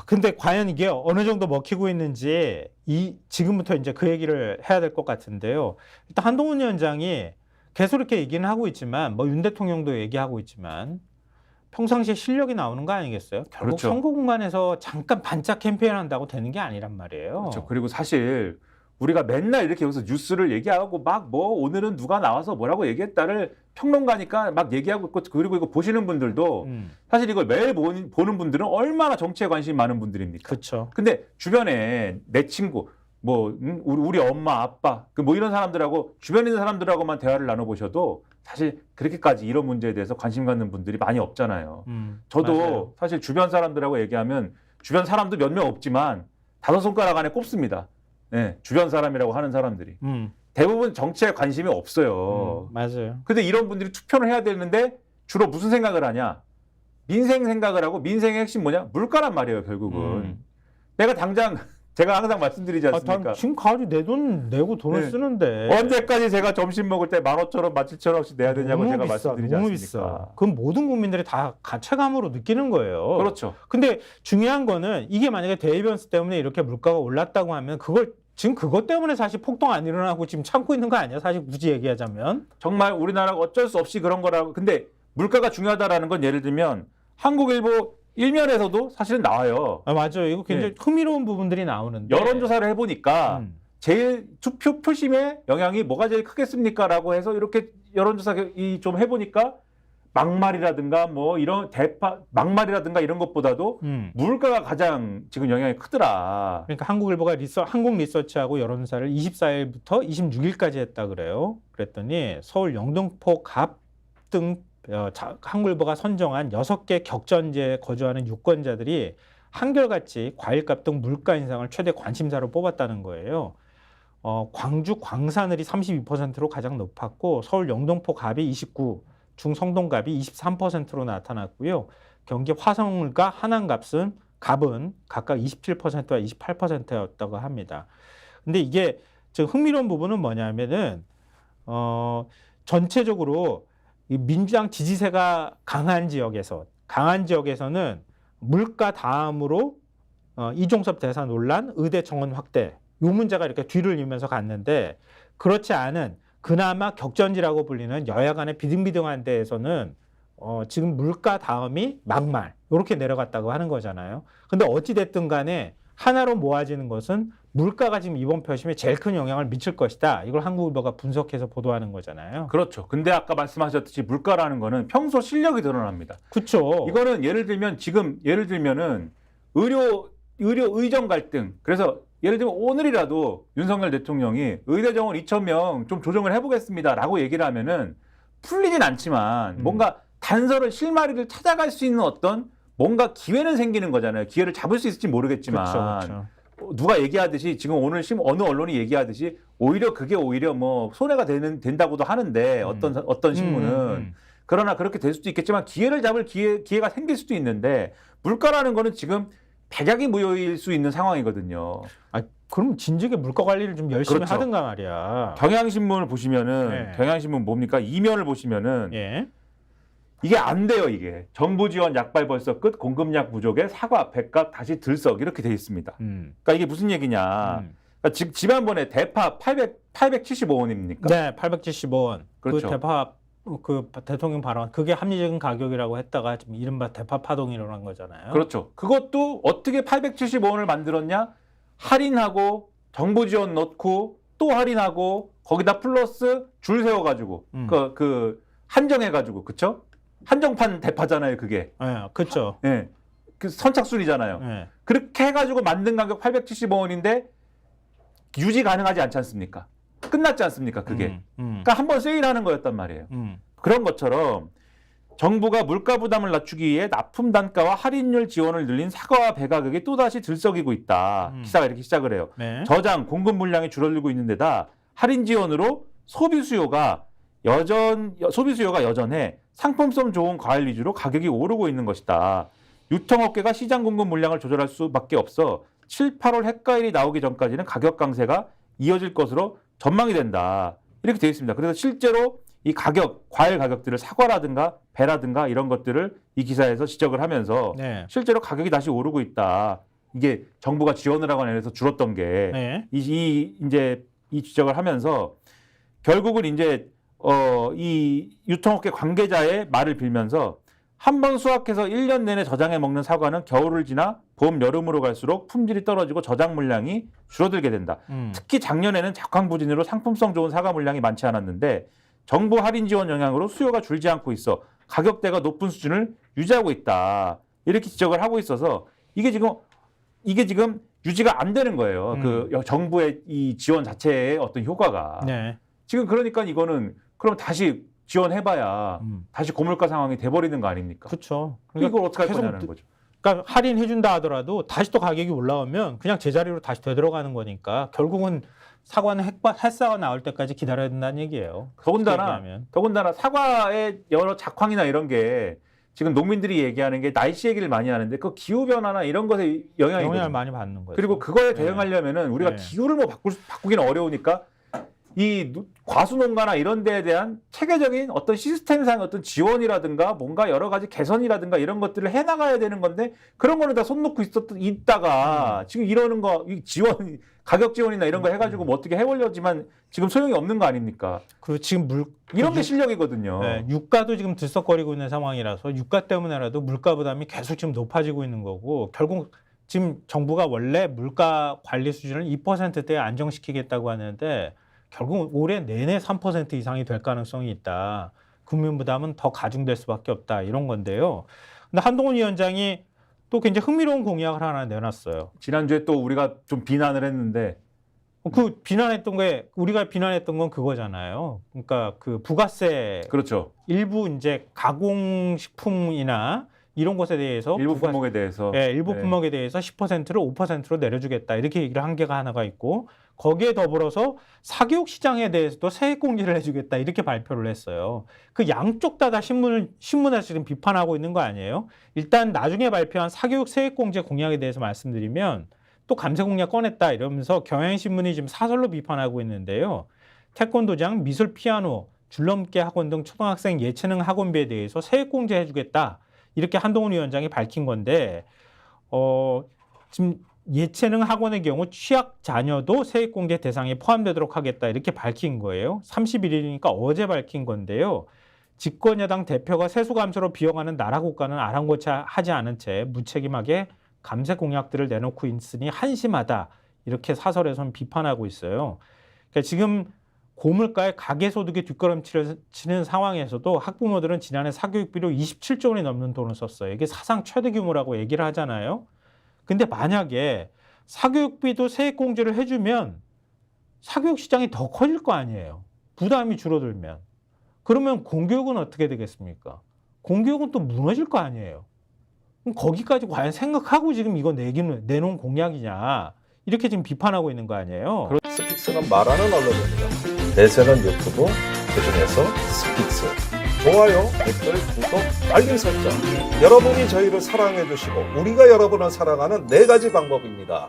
근데 과연 이게 어느 정도 먹히고 있는지 지금부터 이제 그 얘기를 해야 될 것 같은데요. 일단 한동훈 위원장이 계속 이렇게 얘기는 하고 있지만, 뭐 윤 대통령도 얘기하고 있지만, 평상시에 실력이 나오는 거 아니겠어요? 결국 그렇죠. 선거 공간에서 잠깐 반짝 캠페인 한다고 되는 게 아니란 말이에요. 그렇죠. 그리고 사실 우리가 맨날 이렇게 여기서 뉴스를 얘기하고 막 뭐 오늘은 누가 나와서 뭐라고 얘기했다를 평론가니까 막 얘기하고 있고, 그리고 이거 보시는 분들도 사실 이걸 매일 보는 분들은 얼마나 정치에 관심이 많은 분들입니까? 그렇죠. 근데 주변에 내 친구, 뭐 우리 엄마, 아빠, 뭐 이런 사람들하고 주변에 있는 사람들하고만 대화를 나눠보셔도 사실 그렇게까지 이런 문제에 대해서 관심 갖는 분들이 많이 없잖아요. 저도 맞아요. 사실 주변 사람들하고 얘기하면 주변 사람도 몇 명 없지만 5손가락 안에 꼽습니다. 네, 주변 사람이라고 하는 사람들이. 대부분 정치에 관심이 없어요. 맞아요. 근데 이런 분들이 투표를 해야 되는데 주로 무슨 생각을 하냐? 민생 생각을 하고, 민생의 핵심 뭐냐? 물가란 말이에요, 결국은. 내가 당장 제가 항상 말씀드리지 않습니까? 지금 가지고 내 돈 내고 돈을 네. 쓰는데 언제까지 제가 점심 먹을 때 15,000원, 17,000원씩 내야 되냐고 제가 비싸, 말씀드리지 너무 않습니까? 비싸. 그건 모든 국민들이 다 가체감으로 느끼는 거예요. 그렇죠. 근데 중요한 거는 이게 만약에 대이변스 때문에 이렇게 물가가 올랐다고 하면 지금 그것 때문에 사실 폭동 안 일어나고 지금 참고 있는 거 아니야? 사실 굳이 얘기하자면. 정말 우리나라가 어쩔 수 없이 그런 거라고. 근데 물가가 중요하다라는 건 예를 들면 한국일보 일면에서도 사실은 나와요. 맞아요. 이거 굉장히 흥미로운 부분들이 나오는데. 여론조사를 해보니까 제일 투표 표심에 영향이 뭐가 제일 크겠습니까?라고 해서 이렇게 여론조사 좀 해보니까 막말이라든가 뭐 이런 막말이라든가 이런 것보다도 물가가 가장 지금 영향이 크더라. 그러니까 한국일보가 한국 리서치하고 여론조사를 24일부터 26일까지 했다 그래요. 그랬더니 서울 영등포 갑 등 한국일보가 선정한 6개 격전지에 거주하는 유권자들이 한결같이 과일값 등 물가 인상을 최대 관심사로 뽑았다는 거예요. 광주 광산을이 32%로 가장 높았고, 서울 영등포 갑이 29%, 중성동갑이 23%로 나타났고요. 경기 화성과 한안갑은 각각 27%와 28%였다고 합니다. 근데 이게 지금 흥미로운 부분은 뭐냐면은 전체적으로 이 민주당 지지세가 강한 지역에서는 물가 다음으로 이종섭 대사 논란, 의대 정원 확대 이 문제가 이렇게 뒤를 이으면서 갔는데, 그렇지 않은 그나마 격전지라고 불리는 여야 간의 비등비등한 데에서는 지금 물가 다음이 막말 이렇게 내려갔다고 하는 거잖아요. 근데 어찌 됐든 간에 하나로 모아지는 것은 물가가 지금 이번 표심에 제일 큰 영향을 미칠 것이다. 이걸 한국일보가 분석해서 보도하는 거잖아요. 그렇죠. 근데 아까 말씀하셨듯이 물가라는 거는 평소 실력이 드러납니다. 그렇죠. 이거는 예를 들면은 의정 갈등. 그래서 예를 들면 오늘이라도 윤석열 대통령이 의대 정원 2,000명 좀 조정을 해보겠습니다라고 얘기를 하면은 풀리진 않지만 뭔가 단서를 실마리를 찾아갈 수 있는 어떤 뭔가 기회는 생기는 거잖아요. 기회를 잡을 수 있을지 모르겠지만 그렇죠. 누가 얘기하듯이 지금 오늘 어느 언론이 얘기하듯이 그게 오히려 뭐 손해가 된다고도 하는데 어떤 신문은 그러나 그렇게 될 수도 있겠지만 기회를 잡을 기회가 생길 수도 있는데, 물가라는 거는 지금 백약이 무효일 수 있는 상황이거든요. 그럼 진즉에 물가 관리를 좀 열심히 그렇죠. 하든가 말이야. 경향신문을 보시면은 경향신문 뭡니까? 이면을 보시면은 이게 안 돼요. 이게 정부 지원 약발 벌써 끝, 공급약 부족에 사과, 백각 다시 들썩 이렇게 돼 있습니다. 그러니까 이게 무슨 얘기냐? 그러니까 지난번에 대파 875원입니까? 네, 875원. 그렇죠. 그 대파 대통령 발언, 그게 합리적인 가격이라고 했다가 지금 이른바 대파 파동이 일어난 거잖아요. 그렇죠. 그것도 어떻게 875원을 만들었냐? 할인하고 정부 지원 넣고 또 할인하고 거기다 플러스 줄 세워가지고 한정해가지고, 그쵸? 한정판 대파잖아요, 그게. 네, 그렇죠. 네. 그 선착순이잖아요. 네. 그렇게 해가지고 만든 가격 875원인데 유지 가능하지 않지 않습니까? 끝났지 않습니까, 그게? 그러니까 한번 세일하는 거였단 말이에요. 그런 것처럼 정부가 물가 부담을 낮추기 위해 납품 단가와 할인율 지원을 늘린 사과와 배 가격이 또다시 들썩이고 있다. 기사가 이렇게 시작을 해요. 네. 저장, 공급 물량이 줄어들고 있는 데다 할인 지원으로 소비 수요가 여전해 상품성 좋은 과일 위주로 가격이 오르고 있는 것이다. 유통업계가 시장 공급 물량을 조절할 수밖에 없어 7, 8월 핵과일이 나오기 전까지는 가격 강세가 이어질 것으로 전망이 된다. 이렇게 되어 있습니다. 그래서 실제로 이 가격, 과일 가격들을 사과라든가 배라든가 이런 것들을 이 기사에서 지적을 하면서 네. 실제로 가격이 다시 오르고 있다. 이게 정부가 지원을 하거나 해서 줄었던 게 네. 이제 이 지적을 하면서 결국은 이제 이 유통업계 관계자의 말을 빌면서 한 번 수확해서 1년 내내 저장해 먹는 사과는 겨울을 지나 봄, 여름으로 갈수록 품질이 떨어지고 저장 물량이 줄어들게 된다. 특히 작년에는 작황부진으로 상품성 좋은 사과 물량이 많지 않았는데 정부 할인 지원 영향으로 수요가 줄지 않고 있어 가격대가 높은 수준을 유지하고 있다. 이렇게 지적을 하고 있어서 이게 지금 유지가 안 되는 거예요. 그 정부의 이 지원 자체의 어떤 효과가. 네. 지금 그러니까 이거는 그럼 다시 지원해봐야 다시 고물가 상황이 돼버리는 거 아닙니까? 그렇죠. 이걸 어떻게 할 계속 거냐는 거죠. 그러니까 할인해준다 하더라도 다시 또 가격이 올라오면 그냥 제자리로 다시 되돌아가는 거니까 결국은 사과는 햇사가 나올 때까지 기다려야 된다는 얘기예요. 더군다나 사과의 여러 작황이나 이런 게 지금 농민들이 얘기하는 게 날씨 얘기를 많이 하는데 그 기후 변화나 이런 것에 영향을 많이 받는 거죠. 그리고 그거에 대응하려면은 우리가 네. 기후를 뭐 바꾸기는 어려우니까 이 과수농가나 이런 데에 대한 체계적인 어떤 시스템상 어떤 지원이라든가 뭔가 여러 가지 개선이라든가 이런 것들을 해나가야 되는 건데 그런 거는 다 손 놓고 있다가 지금 이러는 거 이 지원 가격 지원이나 이런 거 해가지고 뭐 어떻게 해보려지만 지금 소용이 없는 거 아닙니까? 그리고 지금 이런 게 실력이거든요. 네, 유가도 지금 들썩거리고 있는 상황이라서 유가 때문에라도 물가 부담이 계속 지금 높아지고 있는 거고 결국 지금 정부가 원래 물가 관리 수준을 2%대에 안정시키겠다고 하는데 결국 올해 내내 3% 이상이 될 가능성이 있다. 국민 부담은 더 가중될 수밖에 없다. 이런 건데요. 근데 한동훈 위원장이 또 굉장히 흥미로운 공약을 하나 내놨어요. 지난주에 또 우리가 좀 비난을 했는데 그 비난했던 게 우리가 비난했던 건 그거잖아요. 그러니까 그 부가세 그렇죠. 일부 이제 가공식품이나 이런 것에 대해서 일부 품목에 대해서 일부 품목에 대해서 10%를 5%로 내려주겠다 이렇게 얘기를 한 게가 하나가 있고 거기에 더불어서 사교육 시장에 대해서도 세액 공제를 해주겠다 이렇게 발표를 했어요. 그 양쪽 다 신문에서 지금 비판하고 있는 거 아니에요? 일단 나중에 발표한 사교육 세액 공제 공약에 대해서 말씀드리면 또 감세 공약 꺼냈다 이러면서 경향신문이 지금 사설로 비판하고 있는데요. 태권도장, 미술, 피아노, 줄넘기 학원 등 초등학생 예체능 학원비에 대해서 세액 공제해주겠다. 이렇게 한동훈 위원장이 밝힌 건데 지금 예체능 학원의 경우 취약 자녀도 세액 공제 대상에 포함되도록 하겠다 이렇게 밝힌 거예요. 31일이니까 어제 밝힌 건데요. 집권여당 대표가 세수 감소로 비용하는 나라 국가는 아랑곳하지 않은 채 무책임하게 감세 공약들을 내놓고 있으니 한심하다 이렇게 사설에서는 비판하고 있어요. 그러니까 지금 고물가에 가계소득에 뒷걸음치를 치는 상황에서도 학부모들은 지난해 사교육비로 27조 원이 넘는 돈을 썼어요. 이게 사상 최대 규모라고 얘기를 하잖아요. 근데 만약에 사교육비도 세액 공제를 해주면 사교육 시장이 더 커질 거 아니에요. 부담이 줄어들면. 그러면 공교육은 어떻게 되겠습니까? 공교육은 또 무너질 거 아니에요. 그럼 거기까지 과연 생각하고 지금 이거 내놓은 공약이냐. 이렇게 지금 비판하고 있는 거 아니에요. 스픽스는 말하는 언론입니다. 대세는 유튜브, 그중에서 스픽스. 좋아요, 댓글, 구독, 알림 설정. 여러분이 저희를 사랑해 주시고 우리가 여러분을 사랑하는 4가지 방법입니다.